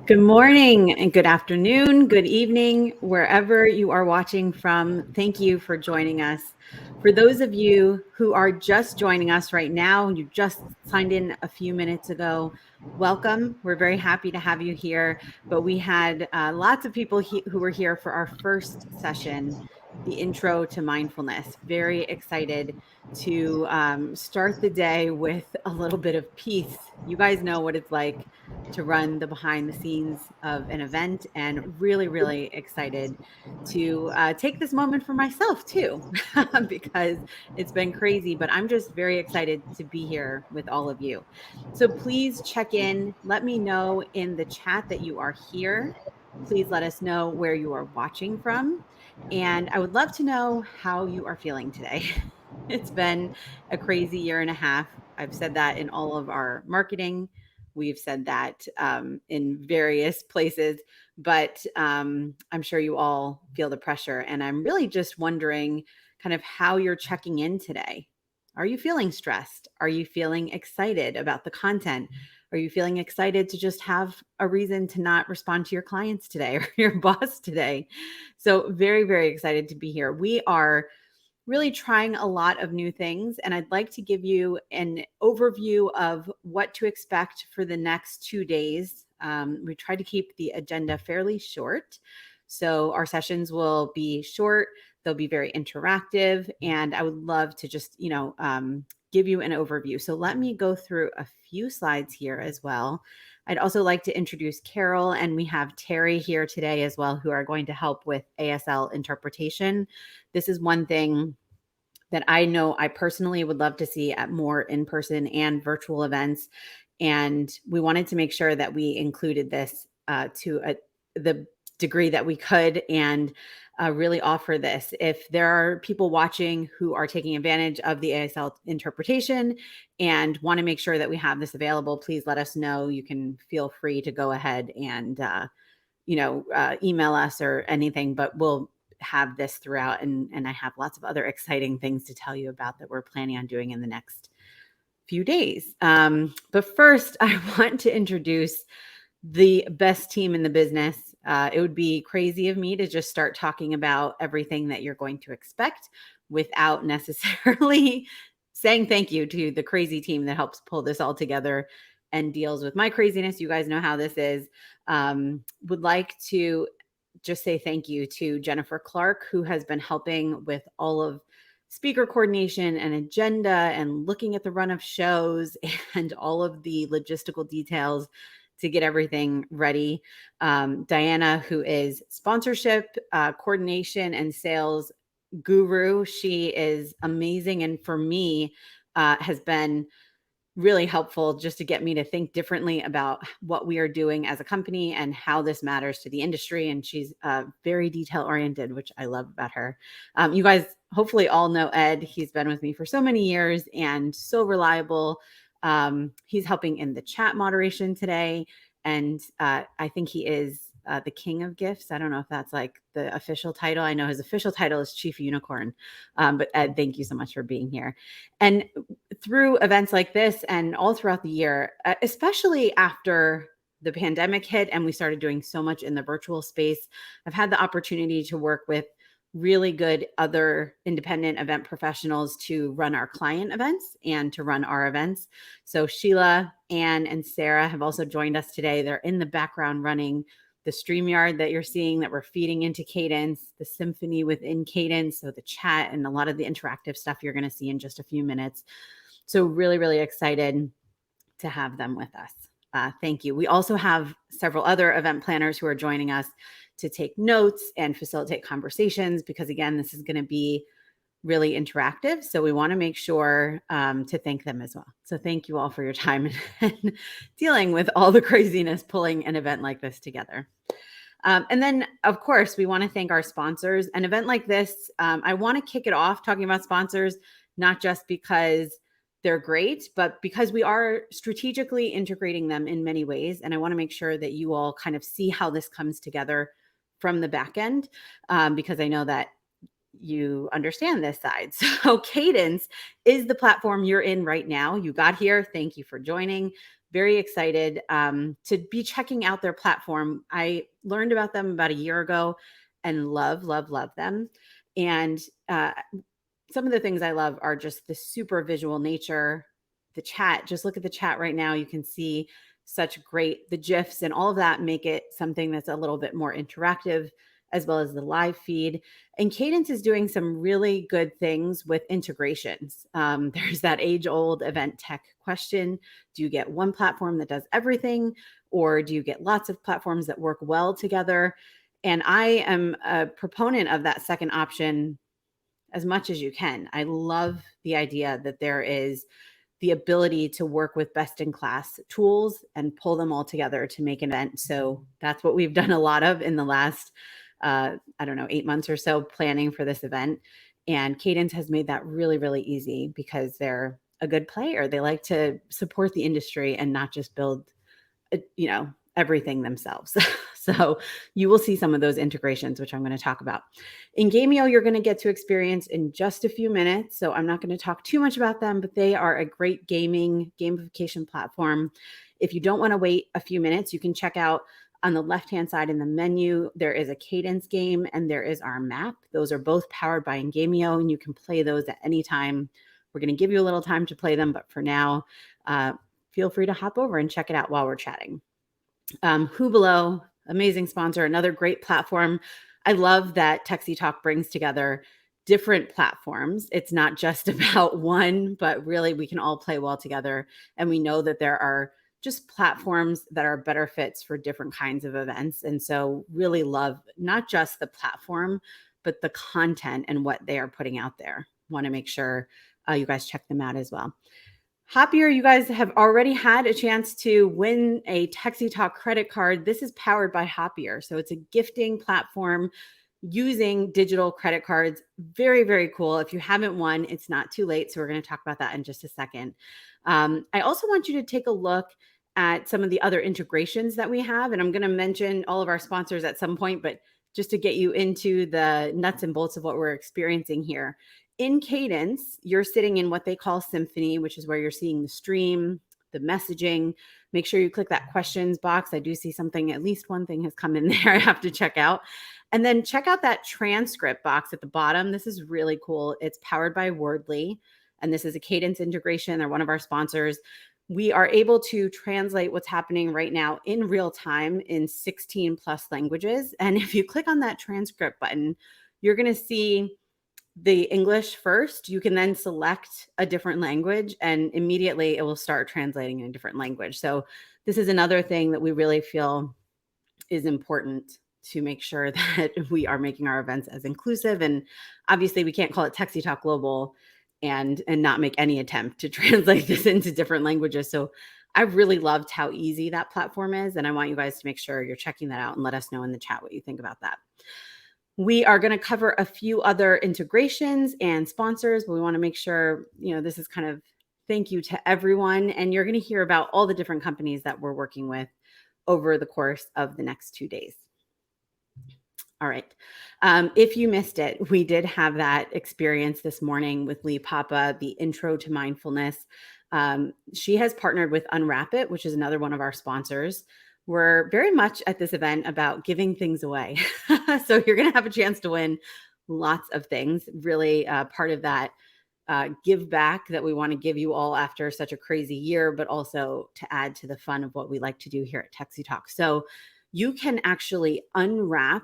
Good morning and good afternoon, good evening, wherever you are watching from. Thank you for joining us. For those of you who are just joining us right now, you just signed in a few minutes ago, welcome. We're very happy to have you here. But we had lots of people who were here for our first session, the intro to mindfulness. Very excited to start the day with a little bit of peace. You guys know what it's like to run the behind the scenes of an event, and really excited to take this moment for myself too, because it's been crazy, but I'm just very excited to be here with all of you. So please check in. Let me know in the chat that you are here. Please let us know where you are watching from. And I would love to know how you are feeling today. It's been a crazy year and a half. I've said that in all of our marketing. We've said that in various places, but I'm sure you all feel the pressure. And I'm really just wondering kind of how you're checking in today. Are you feeling stressed? Are you feeling excited about the content? Are you feeling excited to just have a reason to not respond to your clients today or your boss today? So very excited to be here. We are really trying a lot of new things. And I'd like to give you an overview of what to expect for the next 2 days. We try to keep the agenda fairly short. So our sessions will be short, they'll be very interactive, and I would love to just, give you an overview. So let me go through a few slides here as well. I'd also like to introduce Carol, and we have Terry here today as well, who are going to help with ASL interpretation. This is one thing that I know I personally would love to see at more in-person and virtual events. And we wanted to make sure that we included this to the degree that we could, and really offer this. If there are people watching who are taking advantage of the ASL interpretation and want to make sure that we have this available, please let us know. You can feel free to go ahead and email us or anything, but we'll have this throughout. And I have lots of other exciting things to tell you about that we're planning on doing in the next few days. But first, I want to introduce the best team in the business. It would be crazy of me to just start talking about everything that you're going to expect without necessarily saying thank you to the crazy team that helps pull this all together and deals with my craziness. You guys know how this is. Would like to just say thank you to Jennifer Clark, who has been helping with all of speaker coordination and agenda and looking at the run of shows and all of the logistical details to get everything ready. Diana, who is sponsorship, coordination, and sales guru. She is amazing. And for me, has been really helpful just to get me to think differently about what we are doing as a company and how this matters to the industry. And she's very detail oriented, which I love about her. You guys hopefully all know Ed. He's been with me for so many years and so reliable. He's helping in the chat moderation today. And I think he is the king of gifts. I don't know if that's like the official title. I know his official title is Chief Unicorn. But Ed, thank you so much for being here. And through events like this and all throughout the year, especially after the pandemic hit and we started doing so much in the virtual space, I've had the opportunity to work with really good other independent event professionals to run our client events and to run our events. So Sheila, Anne, and Sarah have also joined us today. They're in the background running the StreamYard that you're seeing that we're feeding into Cadence, the symphony within Cadence, so the chat and a lot of the interactive stuff you're going to see in just a few minutes. So really excited to have them with us. Thank you. We also have several other event planners who are joining us to take notes and facilitate conversations, because again, this is going to be really interactive. So we want to make sure to thank them as well. So thank you all for your time and dealing with all the craziness pulling an event like this together. And then, of course, we want to thank our sponsors. An event like this, I want to kick it off talking about sponsors, not just because they're great, but because we are strategically integrating them in many ways. And I want to make sure that you all kind of see how this comes together from the back end, because I know that you understand this side. So Cadence is the platform you're in right now. You got here. Thank you for joining. very excited to be checking out their platform. I learned about them about a year ago and love, love, love them. And some of the things I love are just the super visual nature, the chat. Just look at the chat right now. You can see such great, the GIFs and all of that make it something that's a little bit more interactive, as well as the live feed. And Cadence is doing some really good things with integrations. There's that age old event tech question. Do you get one platform that does everything, or do you get lots of platforms that work well together? And I am a proponent of that second option as much as you can. I love the idea that there is the ability to work with best in class tools and pull them all together to make an event. So that's what we've done a lot of in the last, I don't know, 8 months or so planning for this event. And Cadence has made that really, really easy because they're a good player. They like to support the industry and not just build, everything themselves. So you will see some of those integrations, which I'm going to talk about. In Gameo, you're going to get to experience in just a few minutes. So I'm not going to talk too much about them, but they are a great gamification platform. If you don't want to wait a few minutes, you can check out on the left-hand side in the menu, there is a Cadence game and there is our map. Those are both powered by Gameo, and you can play those at any time. We're going to give you a little time to play them, but for now, feel free to hop over and check it out while we're chatting. Hubelo, amazing sponsor, another great platform. I love that techsytalk brings together different platforms. It's not just about one, but really we can all play well together. And we know that there are just platforms that are better fits for different kinds of events. And so really love not just the platform, but the content and what they are putting out there. Want to make sure you guys check them out as well. Happier, you guys have already had a chance to win a techsytalk credit card. This is powered by Happier. So it's a gifting platform using digital credit cards. Very, very cool. If you haven't won, it's not too late. So we're going to talk about that in just a second. I also want you to take a look at some of the other integrations that we have. And I'm going to mention all of our sponsors at some point, but just to get you into the nuts and bolts of what we're experiencing here. In Cadence, you're sitting in what they call Symphony, which is where you're seeing the stream, the messaging. Make sure you click that questions box. I do see something, at least one thing has come in there I have to check out. And then check out that transcript box at the bottom. This is really cool. It's powered by Wordly, and this is a Cadence integration. They're one of our sponsors. We are able to translate what's happening right now in real time in 16 plus languages. And if you click on that transcript button, you're going to see the English first. You can then select a different language and immediately it will start translating in a different language. So this is another thing that we really feel is important to make sure that we are making our events as inclusive. And obviously we can't call it techsytalk Global and not make any attempt to translate this into different languages. So I really loved how easy that platform is. And I want you guys to make sure you're checking that out and let us know in the chat what you think about that. We are going to cover a few other integrations and sponsors, but we want to make sure, this is kind of thank you to everyone. And you're going to hear about all the different companies that we're working with over the course of the next 2 days. All right. If you missed it, we did have that experience this morning with Lee Papa, the intro to mindfulness. She has partnered with Unwrap It, which is another one of our sponsors. We're very much at this event about giving things away. So you're going to have a chance to win lots of things. Really part of that give back that we want to give you all after such a crazy year, but also to add to the fun of what we like to do here at techsytalk. So you can actually unwrap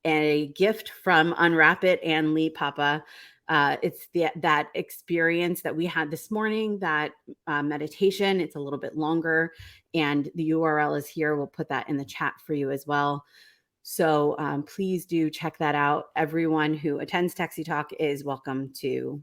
a gift from Unwrap It and Lee Papa. It's that experience that we had this morning, that meditation. It's a little bit longer, and the URL is here. We'll put that in the chat for you as well. So please do check that out. Everyone who attends techsytalk is welcome to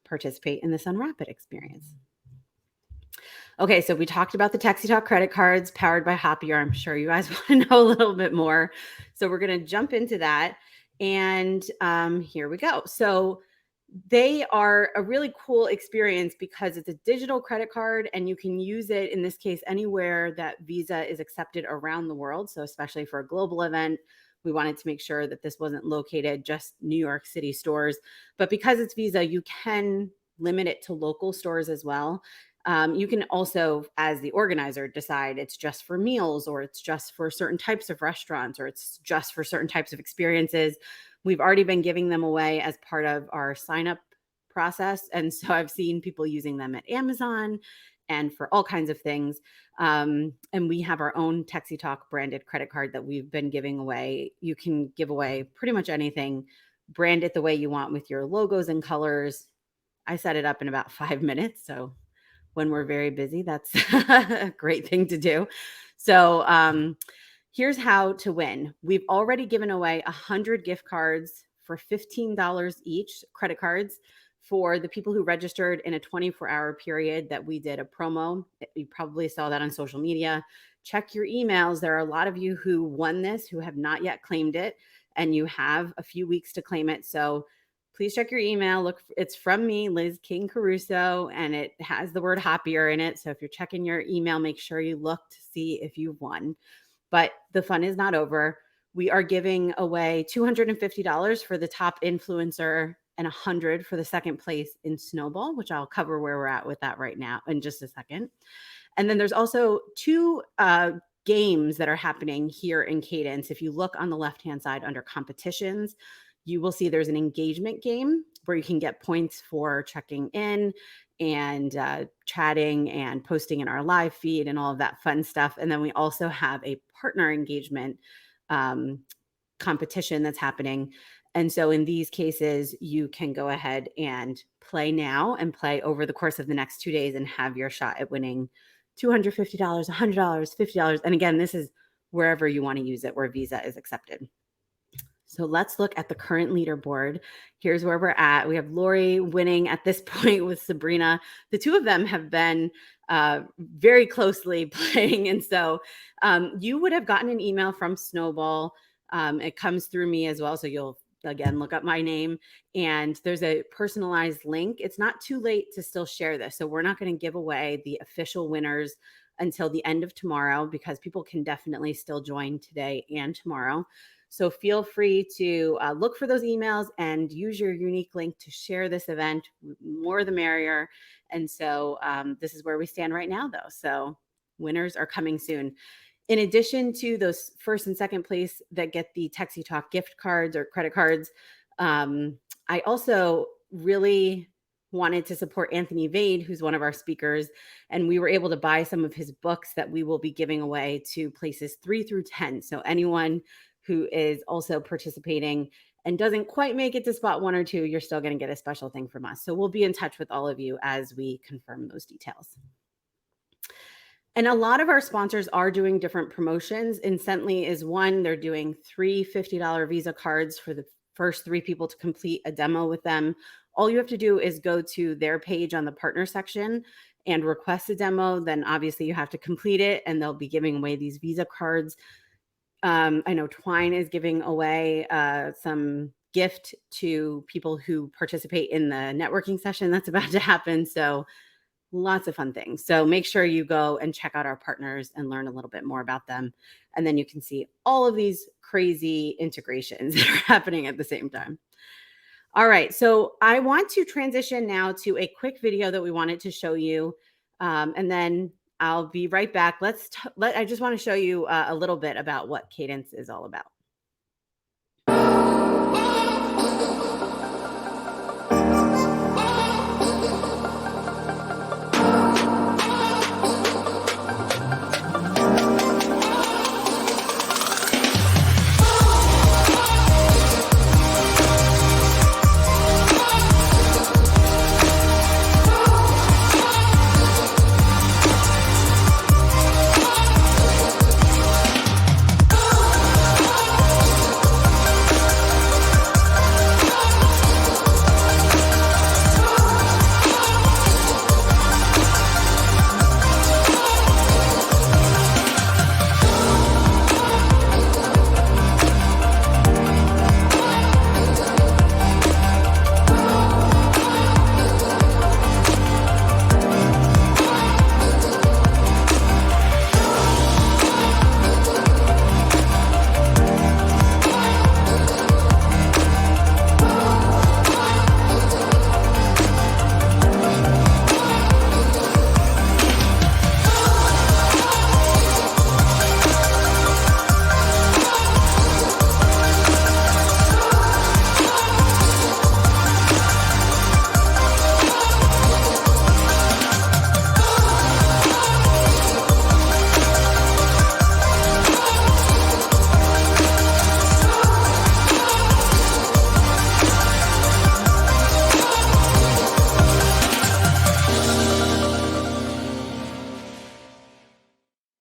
participate in this Unwrap It experience. Okay, so we talked about the techsytalk credit cards powered by Happier. I'm sure you guys want to know a little bit more. So we're going to jump into that. And here we go. So they are a really cool experience because it's a digital credit card and you can use it, in this case, anywhere that Visa is accepted around the world. So especially for a global event, we wanted to make sure that this wasn't located just New York City stores. But because it's Visa, you can limit it to local stores as well. You can also, as the organizer, decide it's just for meals, or it's just for certain types of restaurants, or it's just for certain types of experiences. We've already been giving them away as part of our sign up process. And so I've seen people using them at Amazon and for all kinds of things. And we have our own techsytalk branded credit card that we've been giving away. You can give away pretty much anything, brand it the way you want with your logos and colors. I set it up in about 5 minutes. So when we're very busy, that's a great thing to do. So here's how to win. We've already given away 100 gift cards for $15 each, credit cards, for the people who registered in a 24-hour period that we did a promo. You probably saw that on social media. Check your emails. There are a lot of you who won this who have not yet claimed it, and you have a few weeks to claim it. So please check your email. Look, it's from me, Liz King Caruso, and it has the word happier in it. So if you're checking your email, make sure you look to see if you've won. But the fun is not over. We are giving away $250 for the top influencer and $100 for the second place in Snowball, which I'll cover where we're at with that right now in just a second. And then there's also two games that are happening here in Cadence. If you look on the left-hand side under competitions, you will see there's an engagement game where you can get points for checking in and chatting and posting in our live feed and all of that fun stuff. And then we also have a partner engagement competition that's happening. And so in these cases, you can go ahead and play now and play over the course of the next 2 days and have your shot at winning $250, $100, $50. And again, this is wherever you want to use it, where Visa is accepted. So let's look at the current leaderboard. Here's where we're at. We have Lori winning at this point with Sabrina. The two of them have been very closely playing. And so you would have gotten an email from Snowball. It comes through me as well. So you'll, again, look up my name, and there's a personalized link. It's not too late to still share this. So we're not going to give away the official winners until the end of tomorrow, because people can definitely still join today and tomorrow. So feel free to look for those emails and use your unique link to share this event. More the merrier. And so this is where we stand right now, though. So winners are coming soon. In addition to those first and second place that get the techsytalk gift cards or credit cards, I also really wanted to support Anthony Vade, who's one of our speakers, and we were able to buy some of his books that we will be giving away to places 3 through 10. So anyone who is also participating and doesn't quite make it to spot 1 or 2, you're still going to get a special thing from us. So we'll be in touch with all of you as we confirm those details. And a lot of our sponsors are doing different promotions. Incently is one. They're doing 3 $50 Visa cards for the first 3 people to complete a demo with them. All you have to do is go to their page on the partner section and request a demo. Then obviously you have to complete it, and they'll be giving away these Visa cards. I know Twine is giving away some gift to people who participate in the networking session that's about to happen. So lots of fun things. So make sure you go and check out our partners and learn a little bit more about them. And then you can see all of these crazy integrations that are happening at the same time. All right. So I want to transition now to a quick video that we wanted to show you. And then I'll be right back. I just want to show you a little bit about what Cadence is all about.